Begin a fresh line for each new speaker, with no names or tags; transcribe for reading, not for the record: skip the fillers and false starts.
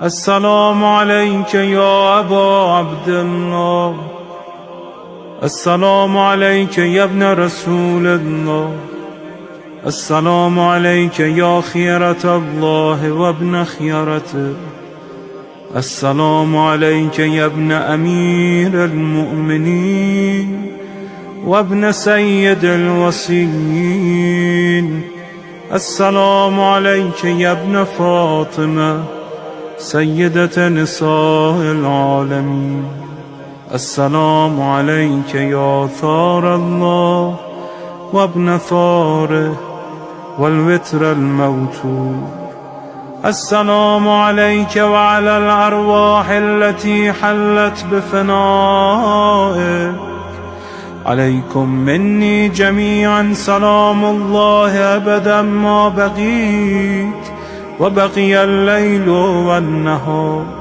السلام عليك يا أبا عبد الله. السلام عليك يا ابن رسول الله. السلام عليك يا خيرة الله وابن خيرته. السلام عليك يا ابن أمير المؤمنين وابن سيد الوصيين. السلام عليك يا ابن فاطمة سيدة نساء العالمين. السلام عليك يا ثار الله وابن ثاره والوتر الموتور. السلام عليك وعلى الأرواح التي حلت بفنائك. عليكم مني جميعا سلام الله أبدا ما بقيت وبقي الليل والنهار.